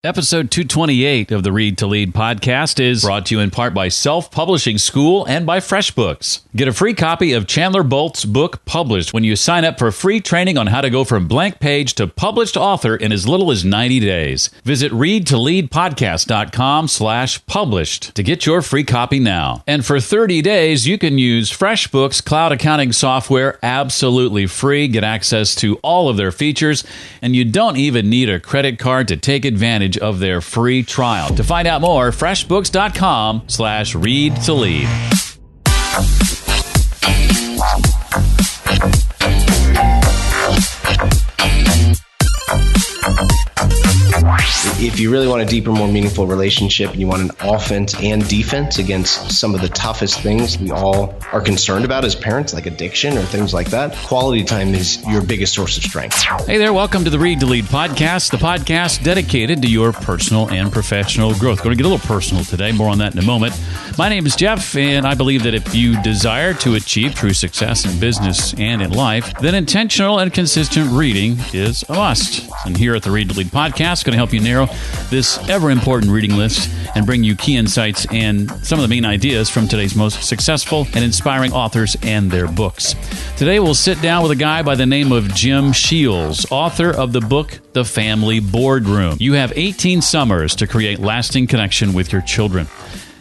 Episode 228 of the Read to Lead podcast is brought to you in part by Self Publishing School and by FreshBooks. Get a free copy of Chandler Bolt's book, Published, when you sign up for free training on how to go from blank page to published author in as little as 90 days. Visit readtoleadpodcast.com/published to get your free copy now. And for 30 days, you can use FreshBooks cloud accounting software absolutely free. Get access to all of their features, and you don't even need a credit card to take advantage of their free trial. To find out more, freshbooks.com/read-to-lead. If you really want a deeper, more meaningful relationship and you want an offense and defense against some of the toughest things we all are concerned about as parents, like addiction or things like that, quality time is your biggest source of strength. Hey there, welcome to the Read to Lead podcast, the podcast dedicated to your personal and professional growth. Going to get a little personal today, more on that in a moment. My name is Jeff, and I believe that if you desire to achieve true success in business and in life, then intentional and consistent reading is a must. And here at the Read to Lead podcast, going to help you narrow this ever-important reading list and bring you key insights and some of the main ideas from today's most successful and inspiring authors and their books. Today, we'll sit down with a guy by the name of Jim Sheils, author of the book, The Family Boardroom. You have 18 summers to create lasting connection with your children.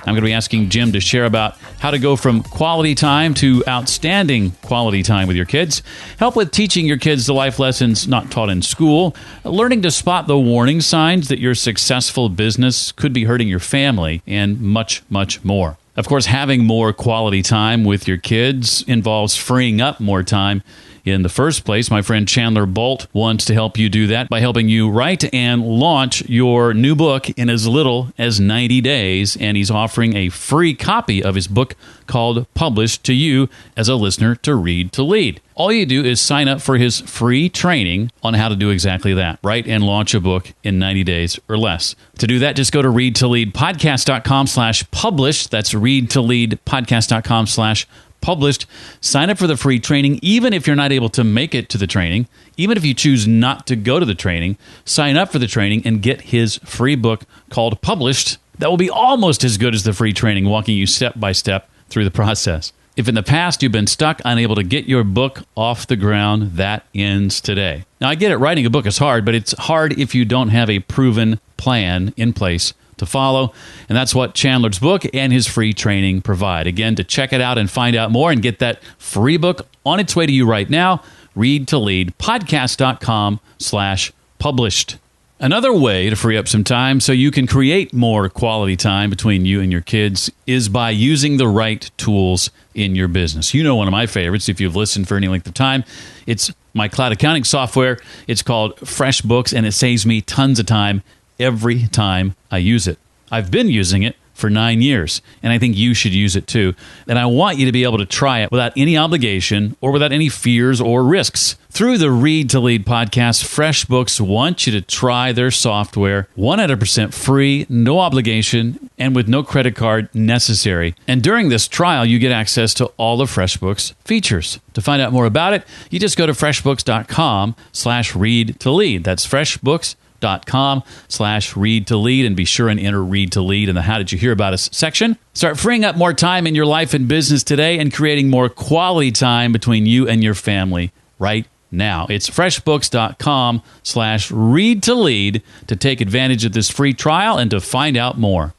I'm going to be asking Jim to share about how to go from quality time to outstanding quality time with your kids, help with teaching your kids the life lessons not taught in school, learning to spot the warning signs that your successful business could be hurting your family, and much, much more. Of course, having more quality time with your kids involves freeing up more time. In the first place, my friend Chandler Bolt wants to help you do that by helping you write and launch your new book in as little as 90 days, and he's offering a free copy of his book called Published to you as a listener to Read to Lead. All you do is sign up for his free training on how to do exactly that, write and launch a book in 90 days or less. To do that, just go to readtoleadpodcast.com/published. That's readtoleadpodcast.com/published. Sign up for the free training, even if you're not able to make it to the training. Even if you choose not to go to the training, sign up for the training and get his free book called Published. That will be almost as good as the free training, walking you step by step through the process. If in the past you've been stuck, unable to get your book off the ground, that ends today. Now, I get it, writing a book is hard, but it's hard if you don't have a proven plan in place to follow, and that's what Chandler's book and his free training provide. Again, to check it out and find out more and get that free book on its way to you right now, readtoleadpodcast.com/published. Another way to free up some time so you can create more quality time between you and your kids is by using the right tools in your business. You know, one of my favorites, if you've listened for any length of time, it's my cloud accounting software. It's called FreshBooks, and it saves me tons of time every time I use it. I've been using it for 9 years, and I think you should use it too. And I want you to be able to try it without any obligation or without any fears or risks. Through the Read to Lead podcast, FreshBooks wants you to try their software 100% free, no obligation, and with no credit card necessary. And during this trial, you get access to all of FreshBooks features. To find out more about it, you just go to freshbooks.com/read-to-lead. That's freshbooks.com/read-to-lead, and be sure and enter Read to Lead in the How Did You Hear About Us section. Start freeing up more time in your life and business today and creating more quality time between you and your family right now. It's freshbooks.com/read-to-lead to take advantage of this free trial and to find out more.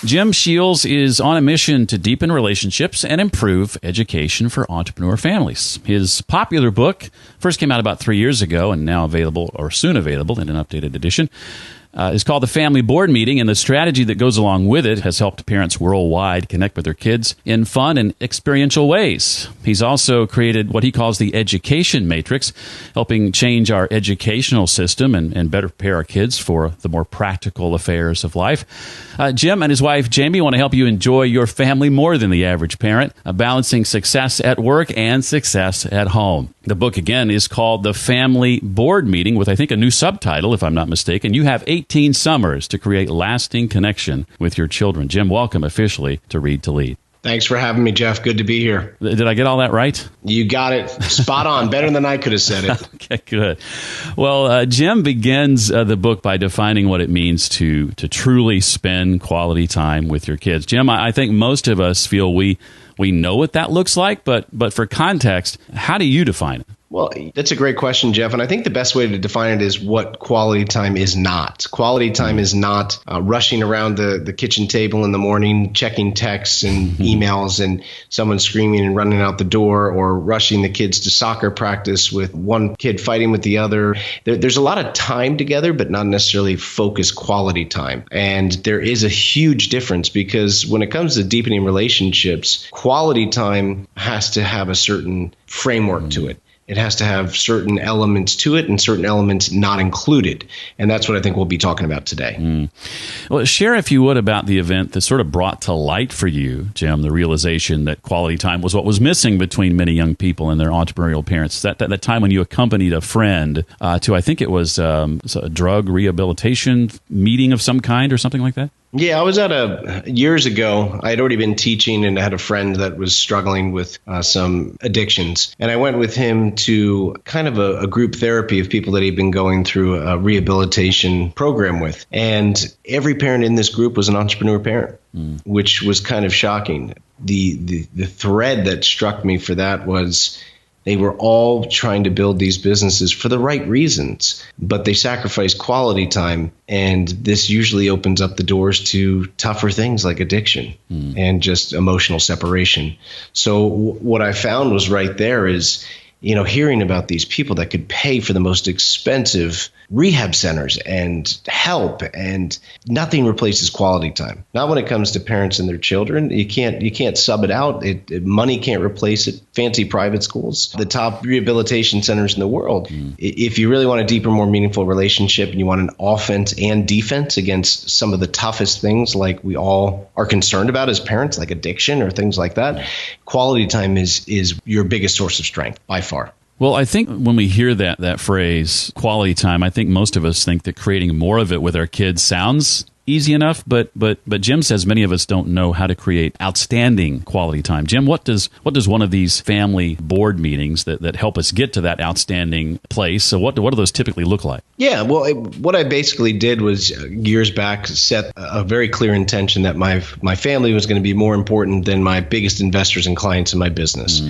Jim Sheils is on a mission to deepen relationships and improve education for entrepreneur families. His popular book first came out about 3 years ago and now available, or soon available, in an updated edition. Is called The Family Board Meeting, and the strategy that goes along with it has helped parents worldwide connect with their kids in fun and experiential ways. He's also created what he calls the Education Matrix, helping change our educational system and better prepare our kids for the more practical affairs of life. Jim and his wife, Jamie, want to help you enjoy your family more than the average parent, balancing success at work and success at home. The book, again, is called The Family Board Meeting, with, I think, a new subtitle, if I'm not mistaken. You have 18 summers to create lasting connection with your children. Jim, welcome officially to Read to Lead. Thanks for having me, Jeff. Good to be here. Did I get all that right? You got it spot on. Better than I could have said it. Okay, good. Well, Jim begins the book by defining what it means to truly spend quality time with your kids. Jim, I think most of us feel we know what that looks like, but for context, how do you define it? Well, that's a great question, Jeff. And I think the best way to define it is what quality time is not. Quality time is not rushing around the kitchen table in the morning, checking texts and emails and someone screaming and running out the door, or rushing the kids to soccer practice with one kid fighting with the other. There's a lot of time together, but not necessarily focused quality time. And there is a huge difference, because when it comes to deepening relationships, quality time has to have a certain framework to it. It has to have certain elements to it and certain elements not included. And that's what I think we'll be talking about today. Well, share, if you would, about the event that sort of brought to light for you, Jim, the realization that quality time was what was missing between many young people and their entrepreneurial parents. That time when you accompanied a friend to, I think it was a drug rehabilitation meeting of some kind or something like that? Yeah, I was years ago, I had already been teaching and I had a friend that was struggling with some addictions. And I went with him to kind of a group therapy of people that he'd been going through a rehabilitation program with. And every parent in this group was an entrepreneur parent, which was kind of shocking. The thread that struck me for that was they were all trying to build these businesses for the right reasons, but they sacrificed quality time. And this usually opens up the doors to tougher things like addiction and just emotional separation. So what I found was right there is, hearing about these people that could pay for the most expensive rehab centers and help, and nothing replaces quality time. Not when it comes to parents and their children. You can't sub it out. Money can't replace it. Fancy private schools, the top rehabilitation centers in the world. If you really want a deeper, more meaningful relationship, and you want an offense and defense against some of the toughest things like we all are concerned about as parents, like addiction or things like that, quality time is your biggest source of strength by far. Well, I think when we hear that phrase, quality time, I think most of us think that creating more of it with our kids sounds easy enough, but Jim says many of us don't know how to create outstanding quality time. Jim, what does one of these family board meetings that help us get to that outstanding place? So what do those typically look like? Yeah, well, what I basically did was years back set a very clear intention that my family was going to be more important than my biggest investors and clients in my business.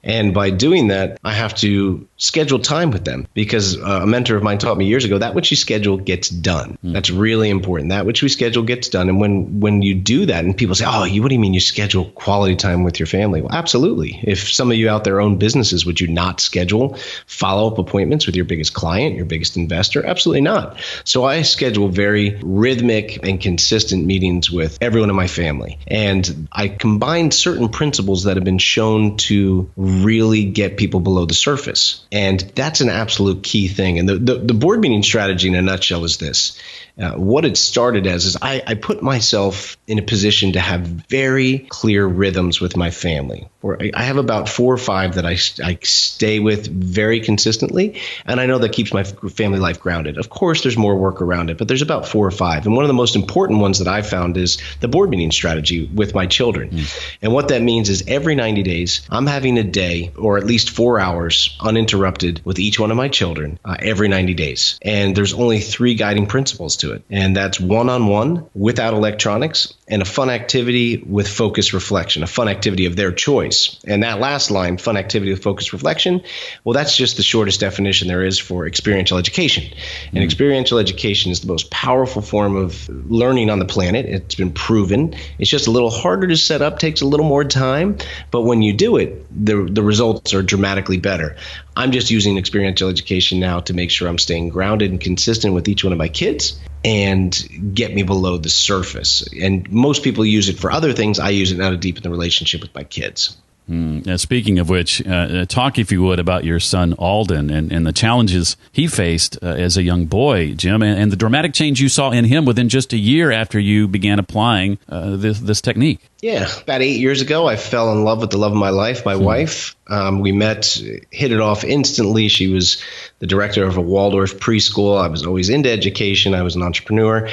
And by doing that, I have to schedule time with them, because a mentor of mine taught me years ago that which you schedule gets done. That's really important. That which we schedule gets done. And when you do that, and people say, what do you mean you schedule quality time with your family? Well, absolutely. If some of you out there own businesses, would you not schedule follow-up appointments with your biggest client, your biggest investor? Absolutely not. So I schedule very rhythmic and consistent meetings with everyone in my family. And I combine certain principles that have been shown to really get people below the surface. And that's an absolute key thing. And the board meeting strategy in a nutshell is this. What it started as is I put myself in a position to have very clear rhythms with my family. I have about 4 or 5 that I stay with very consistently, and I know that keeps my family life grounded. Of course, there's more work around it, but there's about 4 or 5. And one of the most important ones that I found is the board meeting strategy with my children. And what that means is every 90 days, I'm having a day or at least 4 hours uninterrupted with each one of my children every 90 days. And there's only 3 guiding principles to it. And that's one-on-one without electronics, and a fun activity with focused reflection, a fun activity of their choice. And that last line, fun activity with focused reflection, well, that's just the shortest definition there is for experiential education. And experiential education is the most powerful form of learning on the planet. It's been proven. It's just a little harder to set up, takes a little more time. But when you do it, the results are dramatically better. I'm just using experiential education now to make sure I'm staying grounded and consistent with each one of my kids and get me below the surface. And most people use it for other things. I use it now to deepen the relationship with my kids. Now, speaking of which, talk, if you would, about your son Alden and the challenges he faced as a young boy, Jim, and the dramatic change you saw in him within just a year after you began applying this technique. Yeah, about 8 years ago, I fell in love with the love of my life, my wife. We met, hit it off instantly. She was the director of a Waldorf preschool. I was always into education. I was an entrepreneur.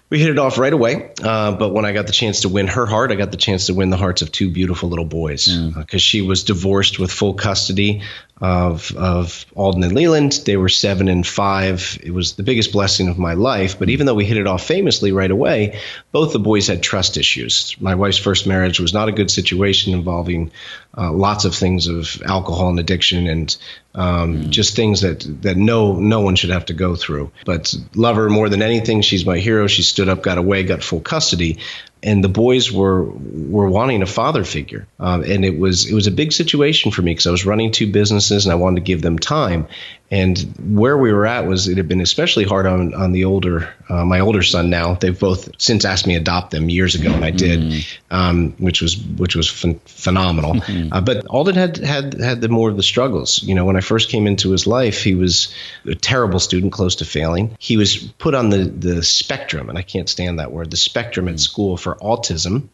We hit it off right away. But when I got the chance to win her heart, I got the chance to win the hearts of two beautiful little boys because she was divorced with full custody of Alden and Leland. They were 7 and 5. It was the biggest blessing of my life. But even though we hit it off famously right away, both the boys had trust issues. My wife's first marriage was not a good situation involving lots of things of alcohol and addiction and just things that no one should have to go through. But love her more than anything. She's my hero. She stood up, got away, got full custody. And the boys were wanting a father figure. And it was a big situation for me because I was running two businesses and I wanted to give them time. And where we were at was it had been especially hard on my older son now. They've both since asked me to adopt them years ago, and I did, which was phenomenal. But Alden had the more of the struggles. You know, when I first came into his life, he was a terrible student, close to failing. He was put on the spectrum, and I can't stand that word, the spectrum at school for autism,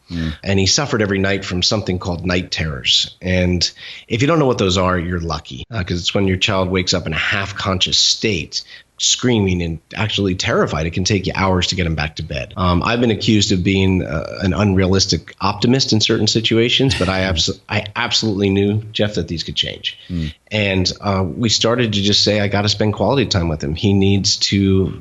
and he suffered every night from something called night terrors. And if you don't know what those are, you're lucky because it's when your child wakes up in a half-conscious state, screaming and actually terrified. It can take you hours to get him back to bed. I've been accused of being an unrealistic optimist in certain situations, but I absolutely knew, Jeff, that these could change. And we started to just say, I got to spend quality time with him. He needs to,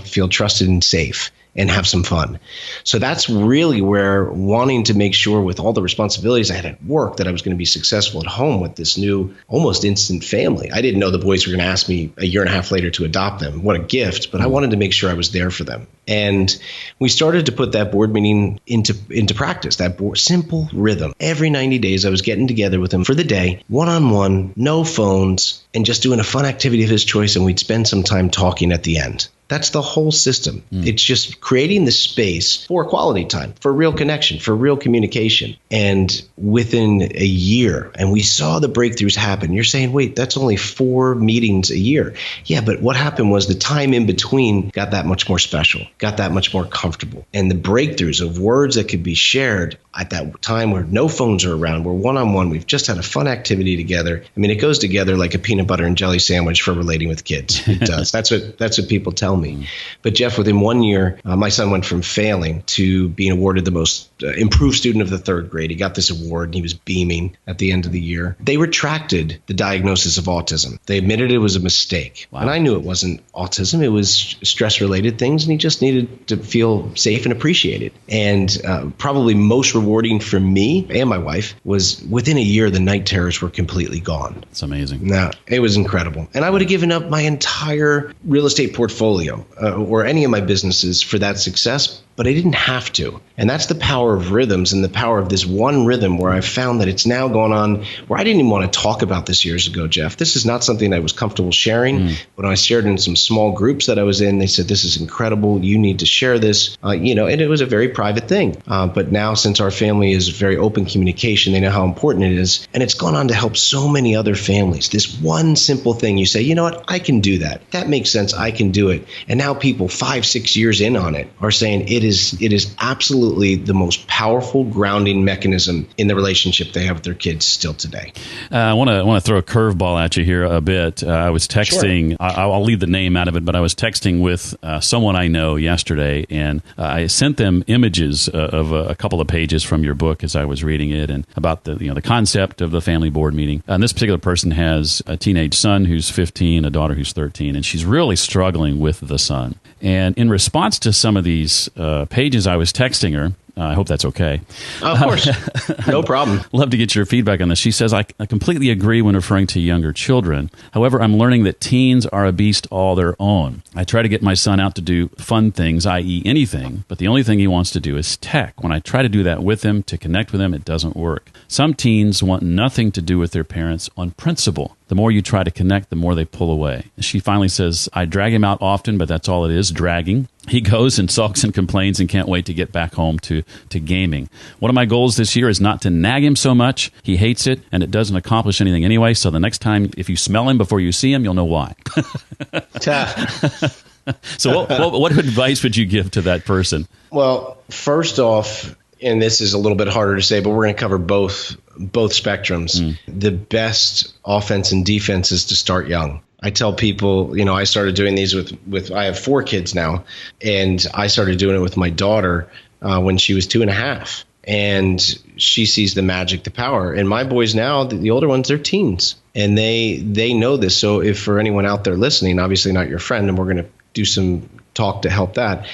feel trusted and safe and have some fun. So that's really where wanting to make sure with all the responsibilities I had at work that I was going to be successful at home with this new almost instant family. I didn't know the boys were going to ask me a year and a half later to adopt them. What a gift. But I wanted to make sure I was there for them. And we started to put that board meeting into practice, that simple rhythm. Every 90 days, I was getting together with him for the day, one-on-one, no phones, and just doing a fun activity of his choice. And we'd spend some time talking at the end. That's the whole system. It's just creating the space for quality time, for real connection, for real communication. And within a year, and we saw the breakthroughs happen. You're saying, wait, that's only 4 meetings a year. Yeah, but what happened was the time in between got that much more special, got that much more comfortable. And the breakthroughs of words that could be shared at that time where no phones are around, we're one-on-one, we've just had a fun activity together. I mean, it goes together like a peanut butter and jelly sandwich for relating with kids. It does. That's what people tell me. But Jeff, within 1 year, my son went from failing to being awarded the most improved student of the 3rd grade. He got this award and he was beaming at the end of the year. They retracted the diagnosis of autism. They admitted it was a mistake. Wow. And I knew it wasn't autism. It was stress-related things, and he just needed to feel safe and appreciated. And probably most rewarding for me and my wife was within a year, the night terrors were completely gone. It's amazing. Now, it was incredible. And I would have given up my entire real estate portfolio or any of my businesses for that success, but I didn't have to. And that's the power of rhythms and the power of this one rhythm where I've found that it's now gone on where I didn't even want to talk about this years ago, Jeff. This is not something I was comfortable sharing. When I shared in some small groups that I was in, they said, this is incredible. You need to share this, and it was a very private thing. But now since our family is very open communication, they know how important it is. And it's gone on to help so many other families. This one simple thing, you say, you know what, I can do that. That makes sense. I can do it. And now people 5-6 years in on it are saying it is absolutely the most powerful grounding mechanism in the relationship they have with their kids still today. I want to throw a curveball at you here a bit. I was texting, sure. I'll leave the name out of it, but I was texting with someone I know yesterday, and I sent them images of a couple of pages from your book as I was reading it, and about the concept of the family board meeting. And this particular person has a teenage son who's 15, a daughter who's 13, and she's really struggling with the son. And in response to some of these pages I was texting her, I hope that's okay. Of course. No problem. Love to get your feedback on this. She says, I completely agree when referring to younger children. However, I'm learning that teens are a beast all their own. I try to get my son out to do fun things, i.e. anything, but the only thing he wants to do is tech. When I try to do that with him, to connect with him, it doesn't work. Some teens want nothing to do with their parents on principle. The more you try to connect, the more they pull away. She finally says, I drag him out often, but that's all it is, dragging. He goes and sulks and complains and can't wait to get back home to gaming. One of my goals this year is not to nag him so much. He hates it, and it doesn't accomplish anything anyway. So the next time, if you smell him before you see him, you'll know why. So what advice would you give to that person? Well, first off, and this is a little bit harder to say, but we're going to cover both spectrums. The best offense and defense is to start young. I tell people, I started doing these with I have 4 kids now, and I started doing it with my daughter when she was 2.5. And she sees the magic, the power. And my boys now, the older ones, they're teens, and they know this. So if for anyone out there listening, obviously not your friend, and we're going to do some talk to help that.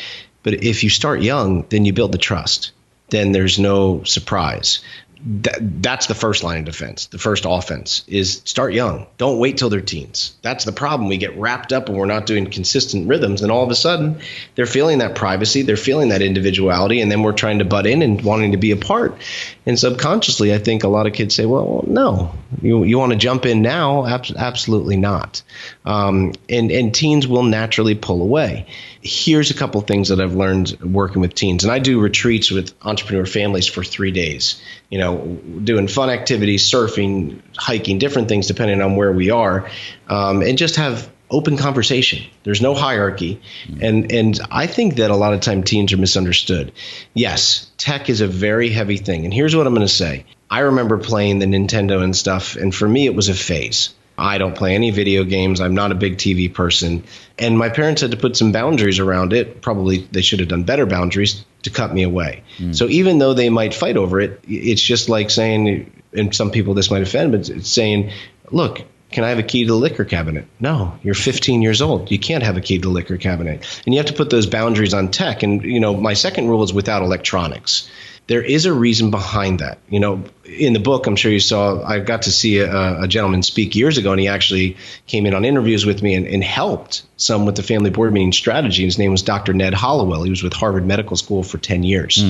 But if you start young, then you build the trust. Then there's no surprise. That's the first line of defense. The first offense is start young. Don't wait till they're teens. That's the problem. We get wrapped up and we're not doing consistent rhythms. And all of a sudden, they're feeling that privacy. They're feeling that individuality. And then we're trying to butt in and wanting to be a part. And subconsciously, I think a lot of kids say, well, no, you want to jump in now? Absolutely not. And teens will naturally pull away. Here's a couple of things that I've learned working with teens. And I do retreats with entrepreneur families for 3 days, doing fun activities, surfing, hiking, different things depending on where we are, and just have open conversation. There's no hierarchy. And I think that a lot of time teens are misunderstood. Yes, tech is a very heavy thing. And here's what I'm going to say. I remember playing the Nintendo and stuff, and for me, it was a phase. I don't play any video games. I'm not a big TV person. And my parents had to put some boundaries around it. Probably they should have done better boundaries to cut me away. So even though they might fight over it, it's just like saying, and some people this might offend, but it's saying, look, can I have a key to the liquor cabinet? No, you're 15 years old. You can't have a key to the liquor cabinet. And you have to put those boundaries on tech. And, my second rule is without electronics. There is a reason behind that. In the book, I'm sure you saw, I got to see a gentleman speak years ago, and he actually came in on interviews with me and helped some with the family board meeting strategy. His name was Dr. Ned Hollowell. He was with Harvard Medical School for 10 years.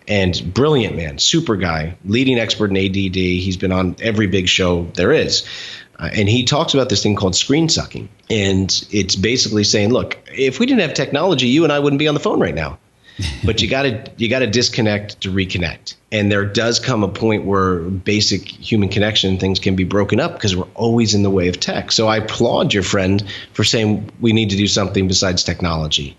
And brilliant man, super guy, leading expert in ADD. He's been on every big show there is. And he talks about this thing called screen sucking. And it's basically saying, look, if we didn't have technology, you and I wouldn't be on the phone right now. But you gotta disconnect to reconnect. And there does come a point where basic human connection things can be broken up because we're always in the way of tech. So I applaud your friend for saying we need to do something besides technology.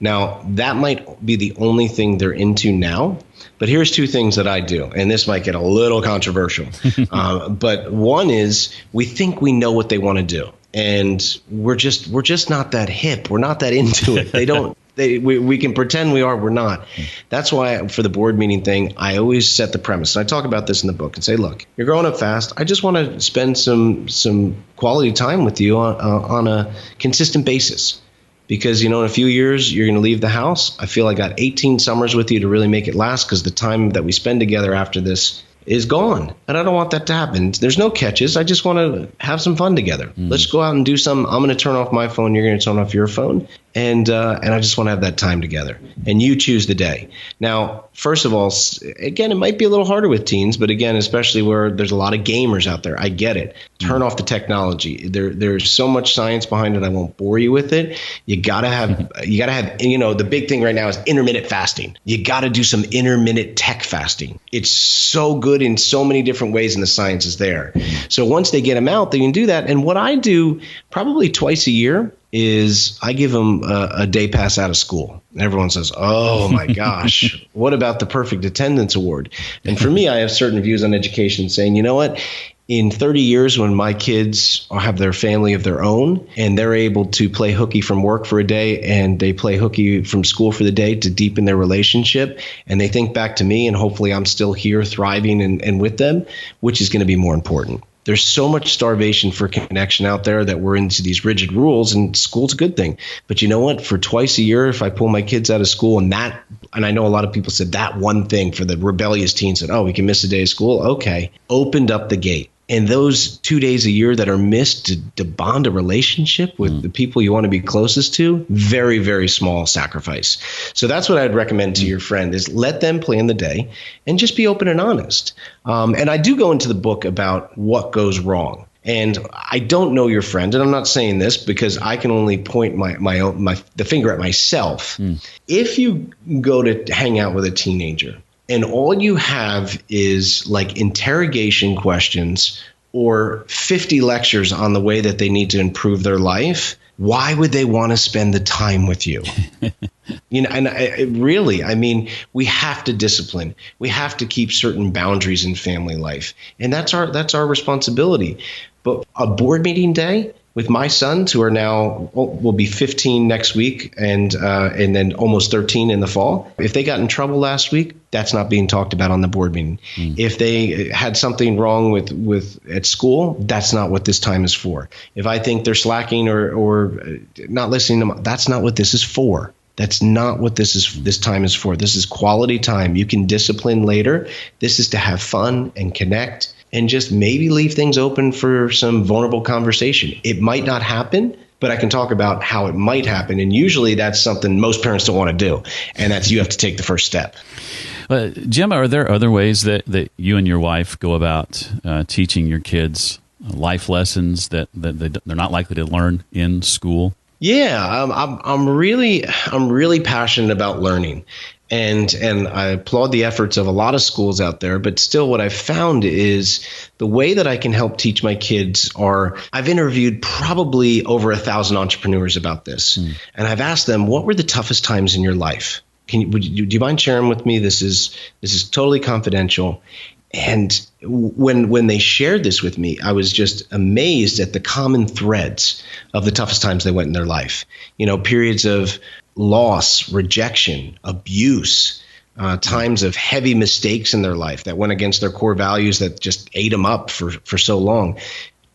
Now, that might be the only thing they're into now. But here's 2 things that I do, and this might get a little controversial. But one is we think we know what they want to do. And we're just not that hip. We're not that into it. They don't. We can pretend we are. We're not. That's why for the board meeting thing, I always set the premise. And I talk about this in the book and say, look, you're growing up fast. I just want to spend some quality time with you on a consistent basis. Because, in a few years, you're going to leave the house. I feel I got 18 summers with you to really make it last because the time that we spend together after this is gone. And I don't want that to happen. There's no catches. I just want to have some fun together. Let's go out and do some. I'm going to turn off my phone. You're going to turn off your phone. And I just want to have that time together. And you choose the day. Now, first of all, again, it might be a little harder with teens, but again, especially where there's a lot of gamers out there. I get it. Turn off the technology. There's so much science behind it. I won't bore you with it. You gotta have, the big thing right now is intermittent fasting. You gotta do some intermittent tech fasting. It's so good in so many different ways, and the science is there. So once they get them out, they can do that. And what I do probably twice a year is I give them a day pass out of school. And everyone says, oh my gosh, what about the perfect attendance award? And for me, I have certain views on education saying, you know what? In 30 years, when my kids have their family of their own and they're able to play hooky from work for a day and they play hooky from school for the day to deepen their relationship, and they think back to me and hopefully I'm still here thriving and with them, which is going to be more important. There's so much starvation for connection out there that we're into these rigid rules, and school's a good thing. But you know what? For twice a year, if I pull my kids out of school and I know a lot of people said that one thing for the rebellious teens said, oh, we can miss a day of school. Okay. Opened up the gate. And those 2 days a year that are missed to bond a relationship with the people you want to be closest to, very, very small sacrifice. So that's what I'd recommend to your friend is let them plan the day and just be open and honest. And I do go into the book about what goes wrong. And I don't know your friend, and I'm not saying this because I can only point the finger at myself. If you go to hang out with a teenager, and all you have is like interrogation questions or 50 lectures on the way that they need to improve their life, why would they want to spend the time with you? We have to discipline. We have to keep certain boundaries in family life. And that's our responsibility. But a board meeting day, With my sons, who are now will be 15 next week, and then almost 13 in the fall. If they got in trouble last week, that's not being talked about on the board meeting. If they had something wrong with at school, that's not what this time is for. If I think they're slacking or not listening to that's not what this is for. That's not what this time is for. This is quality time. You can discipline later. This is to have fun and connect and just maybe leave things open for some vulnerable conversation. It might not happen, but I can talk about how it might happen. And usually that's something most parents don't want to do. And that's you have to take the first step. Jim, are there other ways that you and your wife go about teaching your kids life lessons that they're not likely to learn in school? Yeah, I'm really passionate about learning. And I applaud the efforts of a lot of schools out there. But still, what I've found is the way that I can help teach my kids I've interviewed probably over 1,000 entrepreneurs about this. And I've asked them, what were the toughest times in your life? Do you mind sharing with me? This is totally confidential. And when they shared this with me, I was just amazed at the common threads of the toughest times they went in their life. Periods of loss, rejection, abuse, times of heavy mistakes in their life that went against their core values that just ate them up for so long.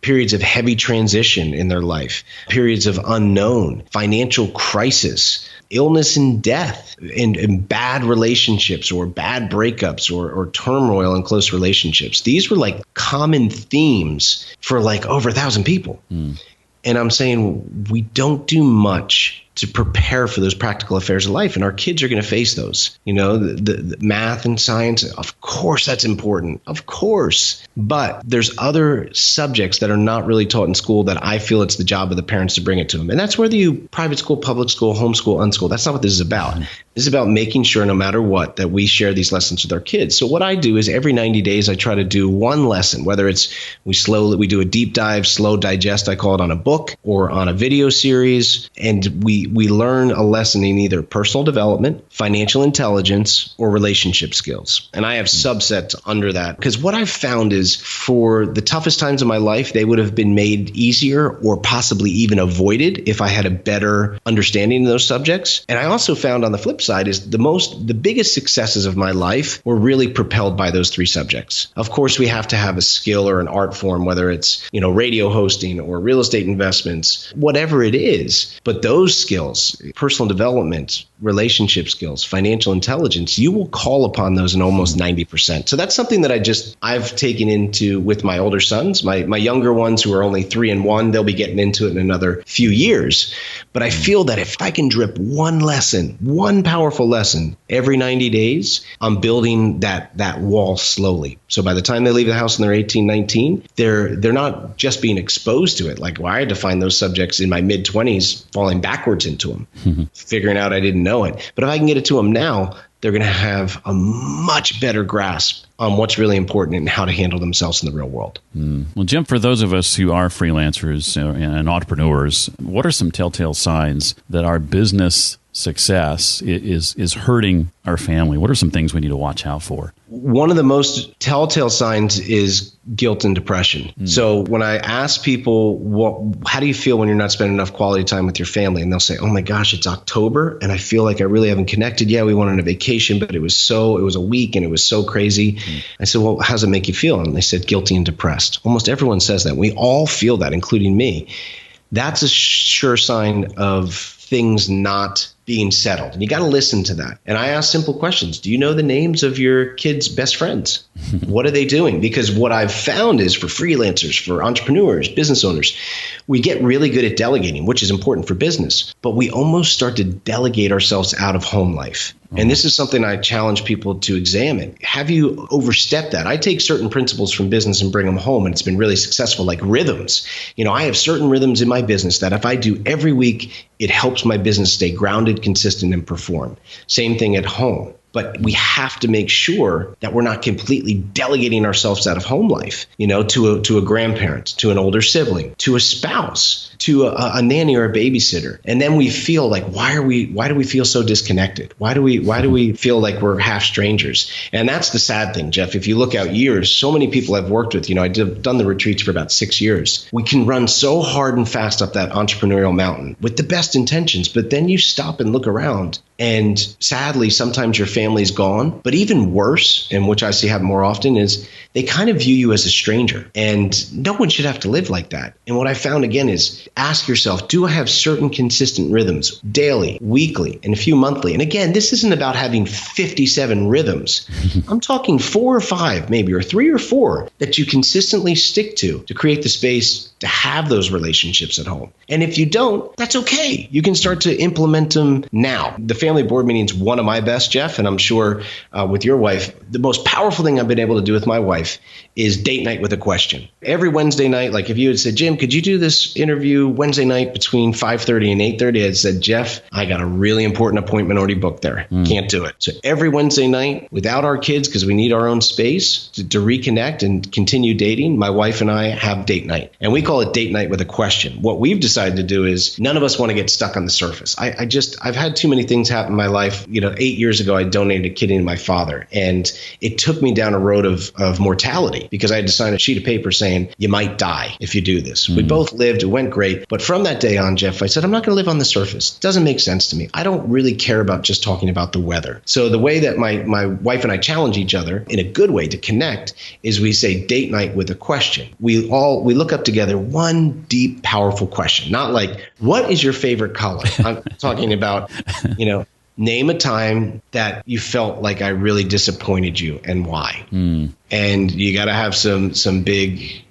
Periods of heavy transition in their life, periods of unknown, financial crisis, illness and death, and bad relationships or bad breakups or turmoil in close relationships. These were like common themes for like over 1,000 people. And I'm saying we don't do much to prepare for those practical affairs of life. And our kids are going to face those. The math and science, of course, that's important. Of course. But there's other subjects that are not really taught in school that I feel it's the job of the parents to bring it to them. And that's whether you private school, public school, homeschool, unschool. That's not what this is about. This is about making sure no matter what that we share these lessons with our kids. So what I do is every 90 days, I try to do one lesson, whether it's we do a deep dive, slow digest, I call it, on a book or on a video series. And we learn a lesson in either personal development, financial intelligence, or relationship skills. And I have subsets under that because what I've found is for the toughest times of my life, they would have been made easier or possibly even avoided if I had a better understanding of those subjects. And I also found on the flip side is the biggest successes of my life were really propelled by those three subjects. Of course, we have to have a skill or an art form, whether it's, radio hosting or real estate investments, whatever it is. But those skills, personal development, relationship skills, financial intelligence, you will call upon those in almost 90%. So that's something that I've taken into with my older sons. My younger ones who are only 3 and 1, they'll be getting into it in another few years. But I feel that if I can drip one lesson, one powerful lesson every 90 days, I'm building that wall slowly. So by the time they leave the house and they're 18, 19, they're not just being exposed to it. Like, I had to find those subjects in my mid-20s, falling backwards into them, figuring out I didn't know it. But if I can get it to them now, they're going to have a much better grasp on what's really important and how to handle themselves in the real world. Well, Jim, for those of us who are freelancers and entrepreneurs, what are some telltale signs that our business success is hurting our family? What are some things we need to watch out for? One of the most telltale signs is guilt and depression. So when I ask people, how do you feel when you're not spending enough quality time with your family? And they'll say, oh my gosh, it's October and I feel like I really haven't connected. Yeah, we went on a vacation, but it was a week and it was so crazy. I said, well, how does it make you feel? And they said, guilty and depressed. Almost everyone says that. We all feel that, including me. That's a sure sign of things not being settled. And you got to listen to that. And I ask simple questions. Do you know the names of your kids' best friends? What are they doing? Because what I've found is for freelancers, for entrepreneurs, business owners, we get really good at delegating, which is important for business, but we almost start to delegate ourselves out of home life. And this is something I challenge people to examine. Have you overstepped that? I take certain principles from business and bring them home, and it's been really successful, like rhythms. I have certain rhythms in my business that if I do every week, it helps my business stay grounded, consistent, and perform. Same thing at home. But we have to make sure that we're not completely delegating ourselves out of home life, to a grandparent, to an older sibling, to a spouse, to a nanny or a babysitter. And then we feel like, why do we feel so disconnected? Why do we feel like we're half strangers? And that's the sad thing, Jeff. If you look out years, so many people I've worked with, I've done the retreats for about 6 years. We can run so hard and fast up that entrepreneurial mountain with the best intentions, but then you stop and look around. And sadly, sometimes your family's gone. But even worse, and which I see happen more often, is they kind of view you as a stranger. And no one should have to live like that. And what I found again is ask yourself, do I have certain consistent rhythms daily, weekly, and a few monthly? And again, this isn't about having 57 rhythms. I'm talking 4 or 5, maybe, or 3 or 4 that you consistently stick to create the space to have those relationships at home. And if you don't, that's okay. You can start to implement them now. The family board meeting is one of my best, Jeff, and I'm sure with your wife, the most powerful thing I've been able to do with my wife is date night with a question. Every Wednesday night, like if you had said, Jim, could you do this interview Wednesday night between 5:30 and 8:30? I'd said, Jeff, I got a really important appointment already booked there. Can't do it. So every Wednesday night, without our kids, because we need our own space to reconnect and continue dating, my wife and I have date night. And we call it date night with a question. What we've decided to do is none of us want to get stuck on the surface. I've had too many things happen in my life. 8 years ago, I donated a kidney to my father, and it took me down a road of mortality because I had to sign a sheet of paper saying you might die if you do this. We both lived. It went great. But from that day on, Jeff, I said, I'm not going to live on the surface. It doesn't make sense to me. I don't really care about just talking about the weather. So the way that my wife and I challenge each other in a good way to connect is we say date night with a question. We look up together one deep, powerful question, not like, what is your favorite color? I'm talking about, name a time that you felt like I really disappointed you and why. And you got to have some big,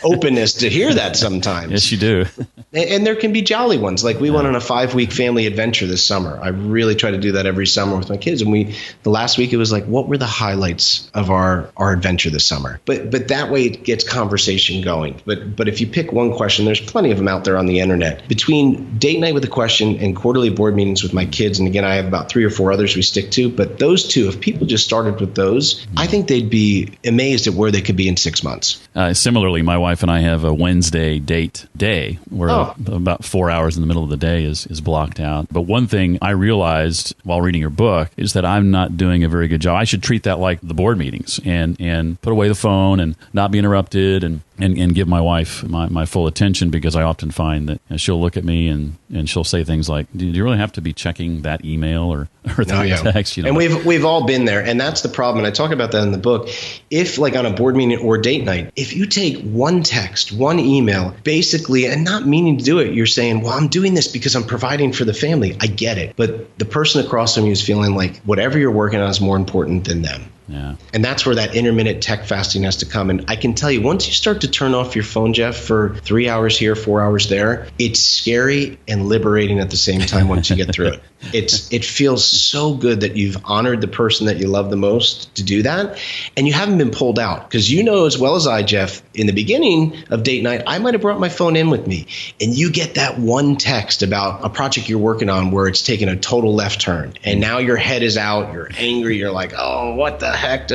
openness to hear that sometimes. Yes, you do. And there can be jolly ones. Like we went on a 5-week family adventure this summer. I really try to do that every summer with my kids. And the last week it was like, what were the highlights of our adventure this summer? But that way it gets conversation going. But if you pick one question, there's plenty of them out there on the internet. Between date night with a question and quarterly board meetings with my kids, and again, I have about 3 or 4 others we stick to, but those two, if people just started with those, I think they'd be amazed at where they could be in 6 months. Similarly, my wife and I have a Wednesday date day where about 4 hours in the middle of the day is blocked out. But one thing I realized while reading your book is that I'm not doing a very good job. I should treat that like the board meetings and put away the phone and not be interrupted and give my wife my full attention, because I often find that she'll look at me and she'll say things like, do you really have to be checking that email or that text? And we've all been there. And that's the problem. And I talk about that in the book. If like on a board meeting or date night, if you take one text, one email, basically, and not meaning to do it, you're saying, well, I'm doing this because I'm providing for the family. I get it. But the person across from you is feeling like whatever you're working on is more important than them. Yeah. And that's where that intermittent tech fasting has to come. And I can tell you, once you start to turn off your phone, Jeff, for 3 hours here, 4 hours there, it's scary and liberating at the same time once you get through it. It feels so good that you've honored the person that you love the most to do that. And you haven't been pulled out, because you know as well as I, Jeff, in the beginning of date night, I might have brought my phone in with me. And you get that one text about a project you're working on where it's taken a total left turn. And now your head is out. You're angry. You're like, oh, what the heck?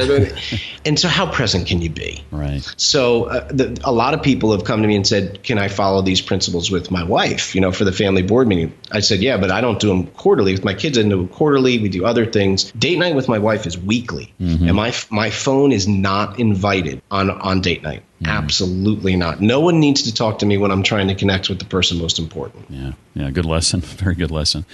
And so how present can you be? Right. So a lot of people have come to me and said, can I follow these principles with my wife, for the family board meeting? I said, yeah, but I don't do them quarterly. With my kids, I do them quarterly. We do other things. Date night with my wife is weekly. And my phone is not invited on date night. Absolutely not. No one needs to talk to me when I'm trying to connect with the person most important. Yeah, good lesson. Very good lesson.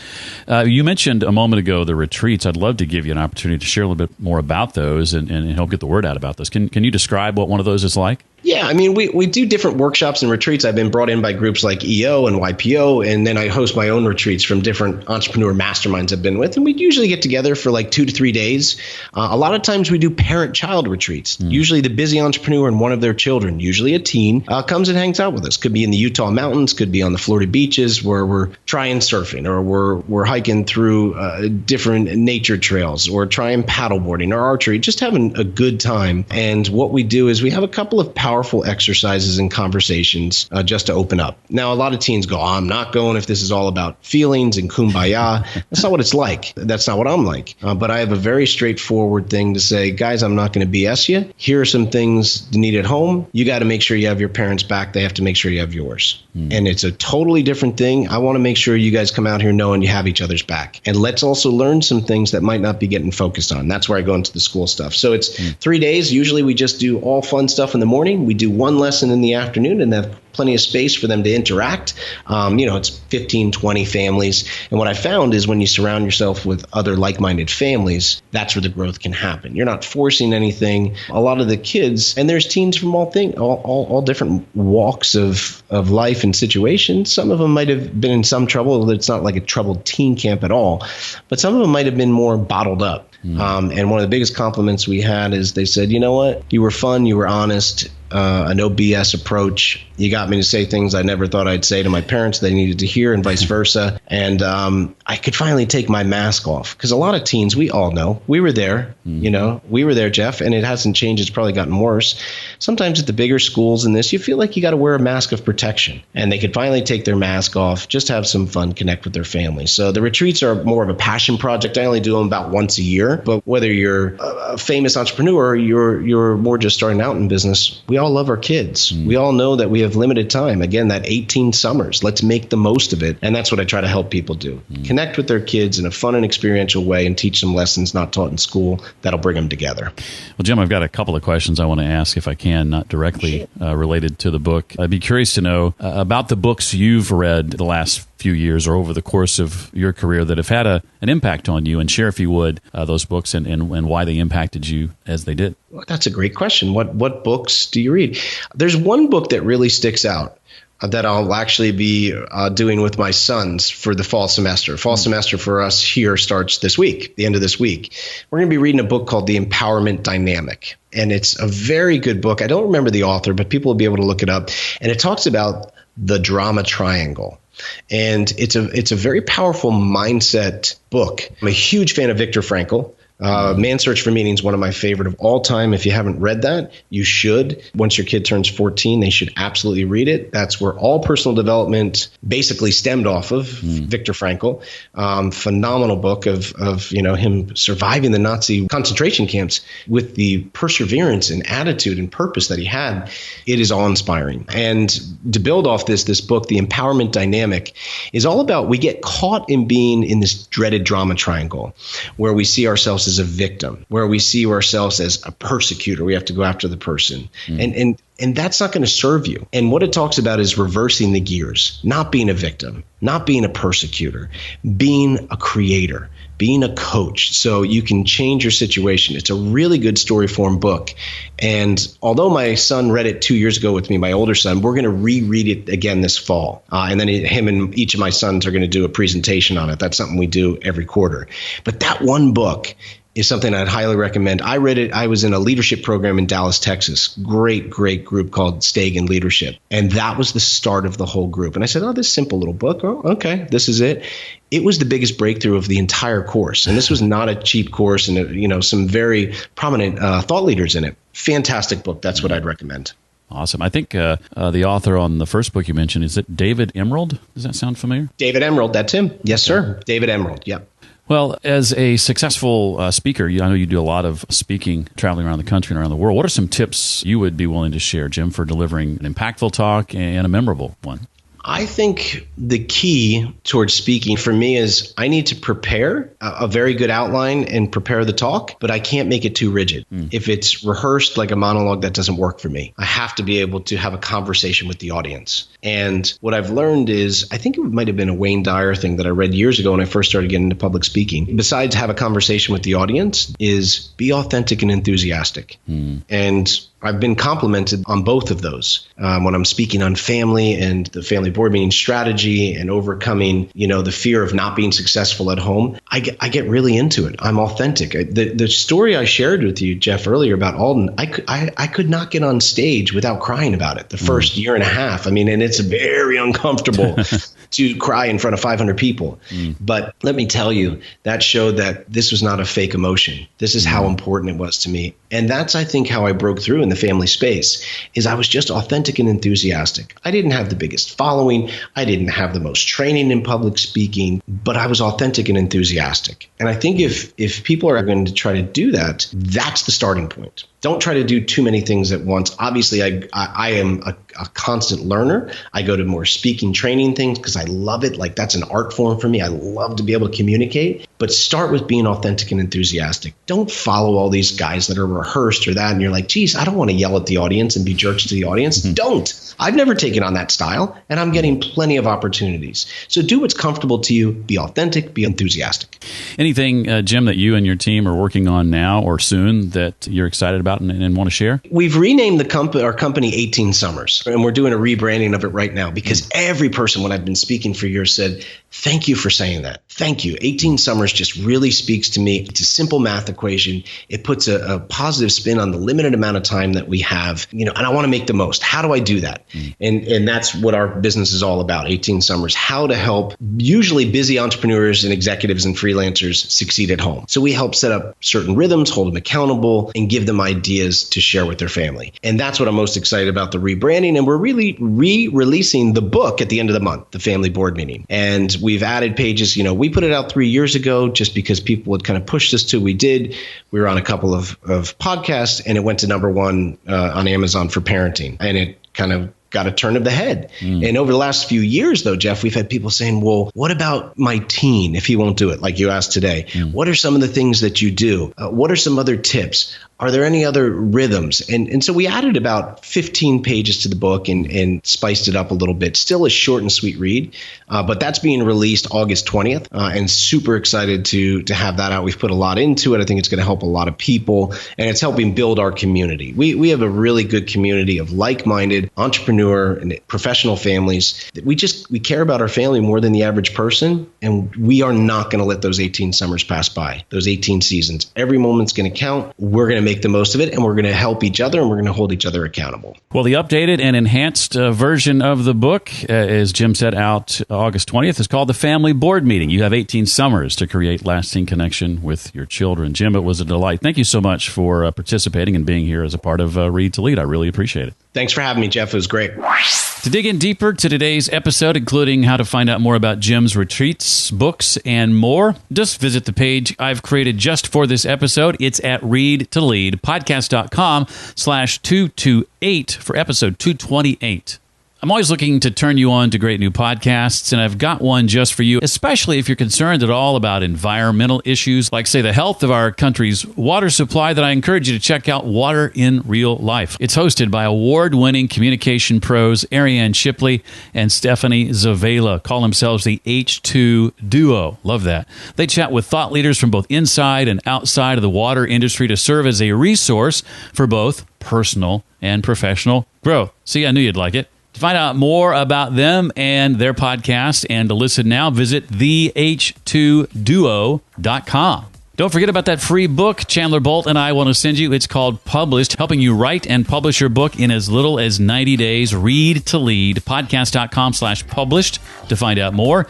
You mentioned a moment ago the retreats. I'd love to give you an opportunity to share a little bit more about those and help get the word out about this. Can you describe what one of those is like? Yeah, I mean, we do different workshops and retreats. I've been brought in by groups like EO and YPO, and then I host my own retreats from different entrepreneur masterminds I've been with. And we usually get together for like 2 to 3 days. A lot of times we do parent-child retreats. Usually the busy entrepreneur and one of their children, usually a teen, comes and hangs out with us. Could be in the Utah mountains, could be on the Florida beaches where we're trying surfing, or we're hiking through different nature trails, or trying paddleboarding or archery, just having a good time. And what we do is we have a couple of powerful exercises and conversations just to open up. Now, a lot of teens go, I'm not going if this is all about feelings and kumbaya. That's not what it's like. That's not what I'm like. But I have a very straightforward thing to say, guys, I'm not going to BS you. Here are some things you need at home. You got to make sure you have your parents' back. They have to make sure you have yours. and it's a totally different thing. I want to make sure you guys come out here knowing you have each other's back. And let's also learn some things that might not be getting focused on. That's where I go into the school stuff. So it's 3 days. Usually we just do all fun stuff in the morning. We do one lesson in the afternoon and have plenty of space for them to interact. It's 15, 20 families. And what I found is when you surround yourself with other like-minded families, that's where the growth can happen. You're not forcing anything. A lot of the kids, and there's teens from all different walks of life and situations. Some of them might have been in some trouble. It's not like a troubled teen camp at all, but some of them might have been more bottled up. And one of the biggest compliments we had is they said, you know what? You were fun. You were honest. A no BS approach. You got me to say things I never thought I'd say to my parents they needed to hear, and vice versa. And I could finally take my mask off, because a lot of teens, we all know, we were there, we were there, Jeff, and it hasn't changed. It's probably gotten worse. Sometimes at the bigger schools in this, you feel like you got to wear a mask of protection, and they could finally take their mask off, just have some fun, connect with their families. So the retreats are more of a passion project. I only do them about once a year, but whether you're a famous entrepreneur or you're more just starting out in business, we all love our kids. We all know that we have limited time. Again, that 18 summers. Let's make the most of it. And that's what I try to help people do. Connect with their kids in a fun and experiential way and teach them lessons not taught in school that'll bring them together. Well, Jim, I've got a couple of questions I want to ask, if I can, not directly related to the book. I'd be curious to know about the books you've read the last few years or over the course of your career that have had an impact on you, and share, if you would, those books and why they impacted you as they did. Well, that's a great question. What books do you read? There's one book that really sticks out that I'll actually be doing with my sons for the fall semester. Fall semester for us here starts this week, the end of this week. We're going to be reading a book called The Empowerment Dynamic. And it's a very good book. I don't remember the author, but people will be able to look it up. And it talks about the drama triangle. And it's a very powerful mindset book. I'm a huge fan of Viktor Frankl. Man's Search for Meaning is one of my favorite of all time. If you haven't read that, you should. Once your kid turns 14, they should absolutely read it. That's where all personal development basically stemmed off of. Viktor Frankl. Phenomenal book of him surviving the Nazi concentration camps with the perseverance and attitude and purpose that he had. It is awe-inspiring. And to build off this book, The Empowerment Dynamic, is all about, we get caught in being in this dreaded drama triangle where we see ourselves as a victim, where we see ourselves as a persecutor. We have to go after the person. And that's not going to serve you. And what it talks about is reversing the gears, not being a victim, not being a persecutor, being a creator, being a coach, so you can change your situation. It's a really good story form book. And although my son read it 2 years ago with me, my older son, we're going to reread it again this fall. And then him and each of my sons are going to do a presentation on it. That's something we do every quarter. But that one book is something I'd highly recommend. I read it. I was in a leadership program in Dallas, Texas. Great group called Stegen Leadership. And that was the start of the whole group. And I said, this simple little book. Oh, okay, this is it. It was the biggest breakthrough of the entire course. And this was not a cheap course, and some very prominent thought leaders in it. Fantastic book. That's what I'd recommend. Awesome. I think the author on the first book you mentioned, is it David Emerald? Does that sound familiar? David Emerald. That's him. Yes, sir. David Emerald. Yep. Well, as a successful speaker, I know you do a lot of speaking, traveling around the country and around the world. What are some tips you would be willing to share, Jim, for delivering an impactful talk and a memorable one? I think the key towards speaking for me is I need to prepare a very good outline and prepare the talk, but I can't make it too rigid. If it's rehearsed like a monologue, that doesn't work for me. I have to be able to have a conversation with the audience. And what I've learned is, I think it might have been a Wayne Dyer thing that I read years ago when I first started getting into public speaking. Besides have a conversation with the audience, is be authentic and enthusiastic. And I've been complimented on both of those. When I'm speaking on family and the family board meeting strategy and overcoming, the fear of not being successful at home, I get really into it. I'm authentic. The story I shared with you, Jeff, earlier about Alden, I could not get on stage without crying about it the first year and a half. And it's very uncomfortable to cry in front of 500 people. But let me tell you, that showed that this was not a fake emotion. This is how important it was to me. And that's, I think, how I broke through in the family space, is I was just authentic and enthusiastic. I didn't have the biggest following. I didn't have the most training in public speaking, but I was authentic and enthusiastic. And I think if people are going to try to do that, that's the starting point. Don't try to do too many things at once. Obviously, I am a constant learner. I go to more speaking training things because I love it. Like that's an art form for me. I love to be able to communicate, but start with being authentic and enthusiastic. Don't follow all these guys that are rehearsed or that. And you're like, geez, I don't want to yell at the audience and be jerks to the audience. Don't. I've never taken on that style, and I'm getting plenty of opportunities. So do what's comfortable to you. Be authentic, be enthusiastic. Anything, Jim, that you and your team are working on now or soon that you're excited about and want to share? We've renamed our company 18 Summers, and we're doing a rebranding of it right now because every person, when I've been speaking for years, said, thank you for saying that. Thank you. 18 Summers just really speaks to me. It's a simple math equation. It puts a positive spin on the limited amount of time that we have, and I want to make the most. How do I do that? And that's what our business is all about, 18 Summers, how to help usually busy entrepreneurs and executives and freelancers succeed at home. So we help set up certain rhythms, hold them accountable, and give them ideas to share with their family. And that's what I'm most excited about, the rebranding. And we're really re-releasing the book at the end of the month, the family board meeting. And we've added pages. We put it out 3 years ago just because people would kind of push us to. We did. We were on a couple of podcasts, and it went to number one on Amazon for parenting. And it kind of got a turn of the head. And over the last few years, though, Jeff, we've had people saying, well, what about my teen if he won't do it, like you asked today? What are some of the things that you do? What are some other tips? Are there any other rhythms? And so we added about 15 pages to the book and spiced it up a little bit. Still a short and sweet read, but that's being released August 20th, and super excited to have that out. We've put a lot into it. I think it's going to help a lot of people, and it's helping build our community. We have a really good community of like-minded entrepreneur and professional families. We care about our family more than the average person, and we are not going to let those 18 summers pass by, those 18 seasons. Every moment's going to count. We're going to make the most of it, and we're going to help each other, and we're going to hold each other accountable. Well, the updated and enhanced version of the book, as Jim said, out August 20th, is called The Family Board Meeting. You have 18 summers to create lasting connection with your children. Jim, it was a delight. Thank you so much for participating and being here as a part of Read to Lead. I really appreciate it. Thanks for having me, Jeff. It was great. To dig in deeper to today's episode, including how to find out more about Jim's retreats, books, and more, just visit the page I've created just for this episode. It's at readtoleadpodcast.com/228 for episode 228. I'm always looking to turn you on to great new podcasts, and I've got one just for you, especially if you're concerned at all about environmental issues, like, say, the health of our country's water supply, that I encourage you to check out Water in Real Life. It's hosted by award-winning communication pros Ariane Shipley and Stephanie Zavela. Call themselves the H2 Duo. Love that. They chat with thought leaders from both inside and outside of the water industry to serve as a resource for both personal and professional growth. See, I knew you'd like it. To find out more about them and their podcast and to listen now, visit theh2duo.com. Don't forget about that free book Chandler Bolt and I want to send you. It's called Published, helping you write and publish your book in as little as 90 days. Read to Lead, podcast.com/published to find out more.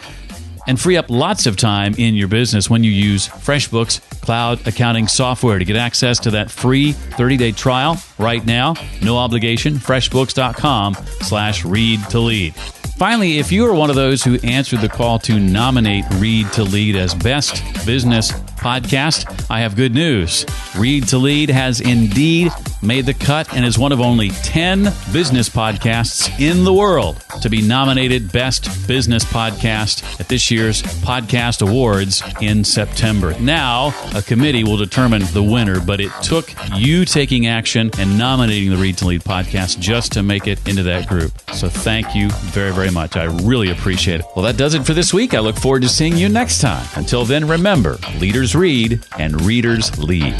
And free up lots of time in your business when you use FreshBooks cloud accounting software. To get access to that free 30-day trial right now, no obligation, freshbooks.com/read to lead. Finally, if you are one of those who answered the call to nominate Read to Lead as Best Business Podcast, I have good news. Read to Lead has indeed made the cut and is one of only 10 business podcasts in the world to be nominated Best Business Podcast at this year's Podcast Awards in September. Now, a committee will determine the winner, but it took you taking action and nominating the Read to Lead podcast just to make it into that group. So thank you very, very much. I really appreciate it. Well, that does it for this week. I look forward to seeing you next time. Until then, remember, leaders read and readers lead.